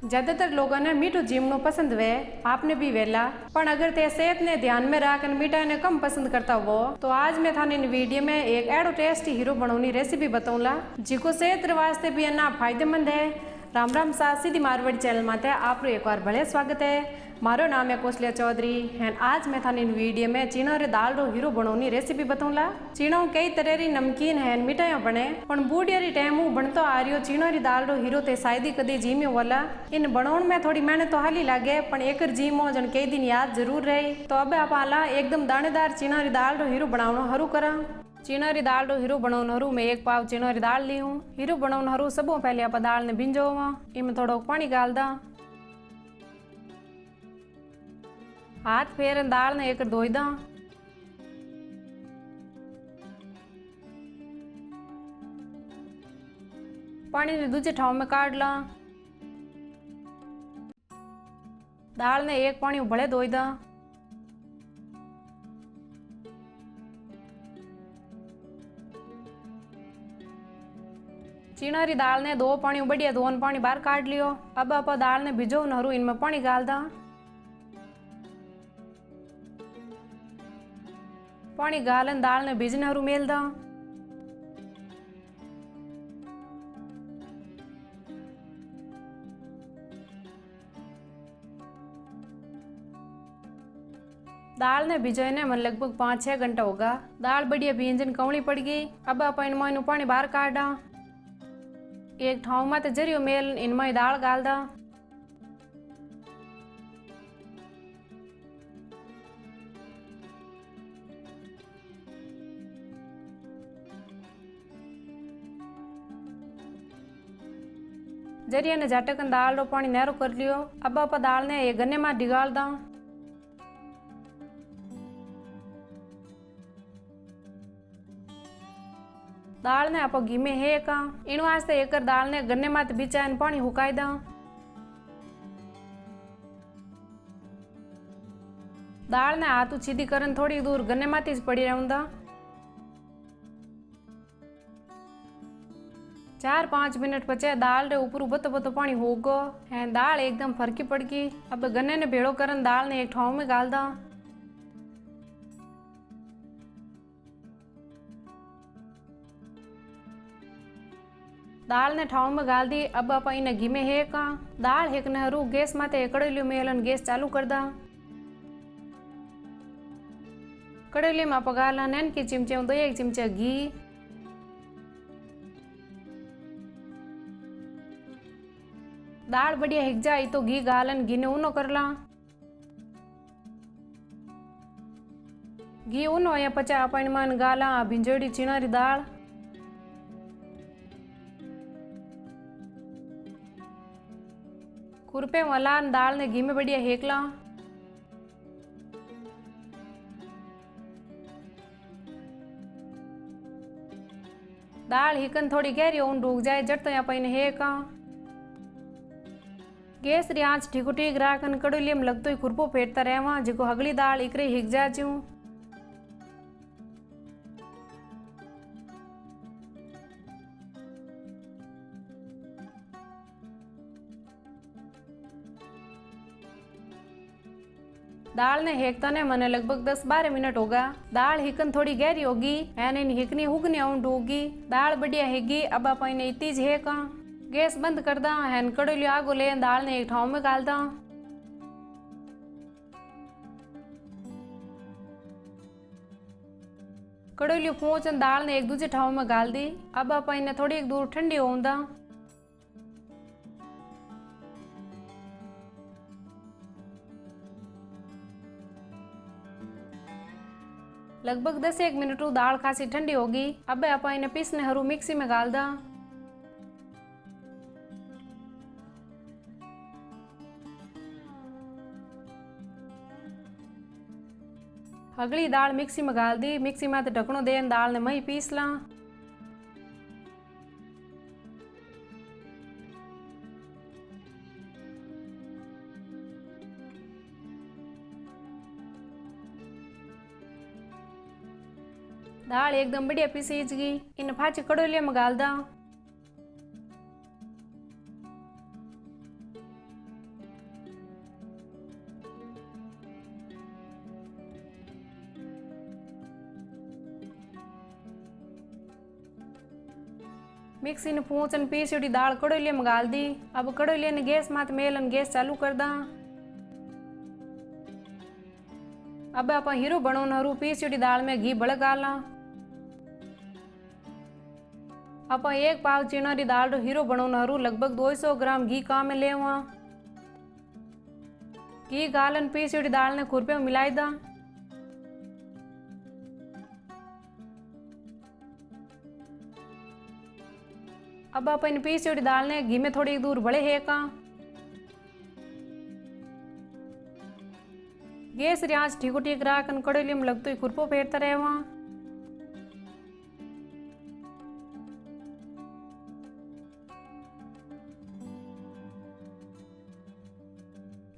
ज्यादातर लोगों ने मीठो जीमनो पसंद वे, आपने भी वेला, पर अगर ते सेहत ने ध्यान में रखकर मीठा ने कम पसंद करता हो तो आज मैं थाने इन वीडियो में एक एडो टेस्टी हीरो बनौनी रेसिपी बताऊंला जिको सेहत वास्ते भी ना फायदेमंद है। राम राम सा सीधी मारवाड़ी चैनल माते आप एक बार भले स्वागत है। मारो नाम है कौशल्या चौधरी एंड आज मैं थाने इन वीडियो में चीनो रे दाल रो हीरो बनौनी रेसिपी बताऊंला। चीनो कई तरह री नमकीन है मिठाइयां बने पण बूढ़ियारी टाइम बनतो आ रियो चीनो री दाल रो हीरो ते शायद कदी जीम्यो वाला। इन बनाउण में थोड़ी मेहनत तो हाली लागे पण एकर जीमो जन कई दिन याद जरूर रहे। तो अब आप आला एकदम दानेदार चीनो री दाल रो हीरो बनावनो हरू करा। चीनो री दाल रो हीरो बनाउन हरू मैं एक पाव चीनो री दाल ली हूँ। हीरो बनाउन हरू सबो पहले आप दाल ने भिंजोवा, इनमें थोड़ो पानी डाल दा, हाथ फेर दाल ने एक धोई दा, पानी ने दूजे ठाव में काट ला, दाल ने एक पानी भले धोई दा, चीना री दाल ने दो पानी बढ़िया दोन पानी बाहर काट लियो। अब आप दाल ने भिजो नहरू इनमें पानी डाल दा, पानी गालन दाल ने भिजने हरू मेल दा, दाल ने भिजोने मन लगभग 5-6 घंटा होगा। दाल बढ़िया भींजन कवनी पड़ गई। अब आप इनमें पानी बाहर काटा, एक ठाव में जरियो मेल इनमें दाल गाल दा, जरिया ने झटकन दाल रो पानी नहरो कर लियो। अब आप दाल ने एक गन्ने में डिगाल दा, दाल ने आप घी में है का इन वास्ते एक दाल ने गन्ने मात बिचा पानी हुकाई दा, दाल ने हाथ सीधी करन थोड़ी दूर गन्ने माती ज पड़ी रहूंदा। 4-5 मिनट पचे दाल रे ऊपर बतो बतो पानी होगो है, दाल एकदम फरकी पड़ गई। अब गन्ने ने भेड़ो करन दाल ने एक ठाव में गाल दा, दाल ने ठाव में गाल दी। अब आप इन घी में है का दाल हेक नहरू गैस माते कड़ेली में गैस चालू कर दा, कड़ेली में आप गाला नैन की चिमचे 2-1 चिमचा घी, दाल बढ़िया हिक जाए तो घी गालन घी ने ऊनो कर ला, घी ऊनो या पचा आप इन गाला भिंजोड़ी चीना री दाल, खुरपे वाला दाल ने घी में बढ़िया हेकला, दाल हिकन थोड़ी गहरी ऊन डूब जाए जट तो यहाँ पे है का गैस री आंच ठीक ठीक राखन कड़ोली में लगतो ही खुरपो फेटता रहवा जिको अगली दाल इकरे हिक जा चू। दाल ने हेकता ने मने लगभग 10-12 मिनट होगा। दाल हिकन थोड़ी गहरी होगी एन इन हिकनी हुगनी आउंड होगी, दाल बढ़िया हेगी। अब आप इन्हें इतीज है का गैस बंद कर दा हैन कड़ोली आगो ले दाल ने एक ठाव में गाल दा, कड़ोली पहुंचन दाल ने एक दूसरे ठाव में गाल दी। अब आप इन्हें थोड़ी एक दूर ठंडी हों दा, लगभग 10-1 मिनट दाल खासी ठंडी होगी। अब आप इन्हें पीसने हरू मिक्सी में गाल दा, अगली दाल मिक्सी में गाल दी, मिक्सी में ढकनो देन दाल ने मही पीस ला, दाल एकदम बढ़िया पीसीज गई। इन फाची कड़ोलिया में गाल दा, मिक्सी ने पूछन पीसी दाल कड़ोलिया में गाल दी। अब कड़ोलिया ने गैस मात मेलन गैस चालू कर दा। अब आप हीरो बनोन हरू पीसी दाल में घी भड़क आला। आप 1 पाव चना री दाल रो हीरो बनोन हरू लगभग 200 ग्राम घी का में लेवा। घी गालन पीसी दाल ने खुरपे में मिलाई दा। अब आप इन पीसी दाल ने घी में थोड़ी दूर भले है का। गैस री आंच ठीक ठीक राखन कड़ोलिया में लगतो ही खुरपो फेरता रहवा।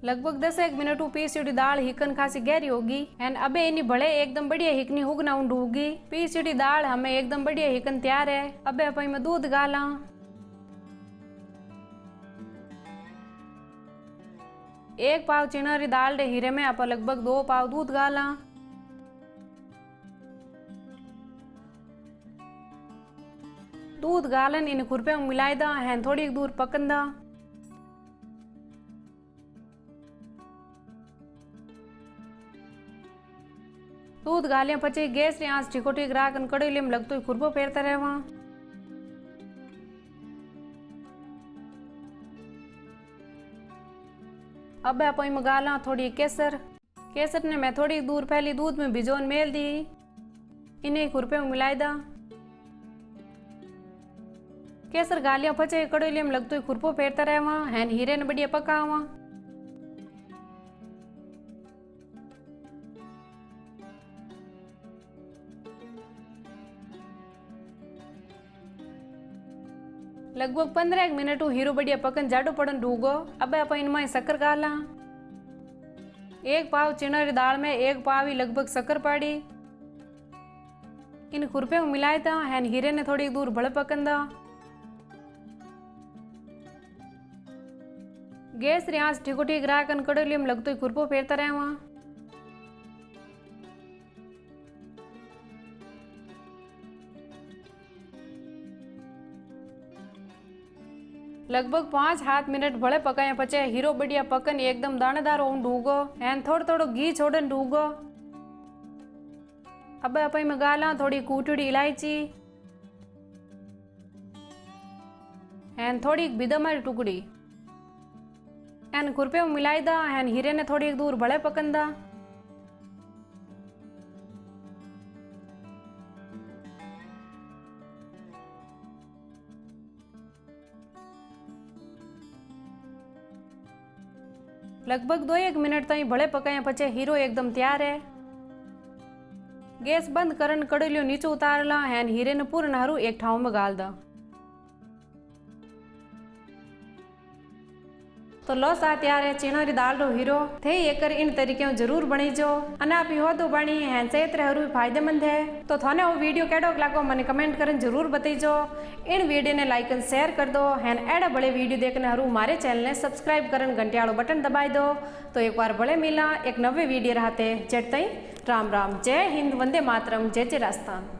लगभग 10 मिनट पीसी दाल हिकन खासी गहरी होगी एंड अबे इनी भले एकदम बढ़िया हिकनी हुगना उंड होगी। पीसी दाल हमें एकदम बढ़िया हिकन तैयार है। अबे आप में दूध गाला। 1 पाव चना री दाल रे हीरे में आप लगभग 2 पाव दूध गाला। दूध गालन इन खुरपे में मिलाई दा हैन थोड़ी दूर पकन दा। दूध गालियां पचे गैस री आंच ठीक ठीक राखन कड़ोलिया में लगतो ही खुरपो फेरता रहवा। अब आप में गाला थोड़ी केसर। केसर ने मैं थोड़ी दूर पहले दूध में भिजोन मेल दी। इन्हें खुरपे में मिलाई दा। केसर गालियां पचे कड़ोलिया में लगतो ही खुरपो फेरता रहवा हैन हीरे ने बढ़िया पकावा। लगभग 15 मिनट हीरो बढ़िया पकन जाडो पड़न डूगो। अब आप इनमें शक्कर गाला। 1 पाव चना री दाल में 1 पाव ही लगभग शक्कर पाड़ी। इन खुरपे में मिलाए था हैन हीरे ने थोड़ी दूर भड़ पकन दा। गैस री आंच ठीक ठीक राखन कड़ोलिया में लगतो ही खुरपो फेरता रहवा। लगभग 5 मिनट भले पकाया पचे हीरो बढ़िया पकन एकदम दानेदार होन डूगो एंड थोड़ो घी छोड़न डूगो। अब आप में गाला थोड़ी कूटड़ी इलायची एंड थोड़ी बिदमारी टुकड़ी एंड खुरपे में मिलाई दा एंड हीरे ने थोड़ी दूर भले पकन दा। लगभग 2-1 मिनट ताई भले पकाया पचे हीरो एकदम तैयार है। गैस बंद करन कड़ोलियो नीचे उतार ला हैन हीरे ने पूर्ण हरू एक ठाव में गाल दा। तो लो सा तैयार है चना री दाल रो हीरो थे एकर इन तरीके जरूर बनीजो अने आप यो तो बनी है सेहत रे हरू फायदेमंद है। तो थाने वो वीडियो केडो लागो मने कमेंट करन जरूर बताइजो। इन वीडियो ने लाइक एंड शेयर कर दो हैन एड़ा बड़े वीडियो देखने हरू हमारे चैनल ने सब्सक्राइब करन घंटी वालो बटन दबाई दो। तो एक बार बड़े मिला एक नवे वीडियो रहते जट तई राम राम। जय हिंद, वंदे मातरम, जय जय राजस्थान।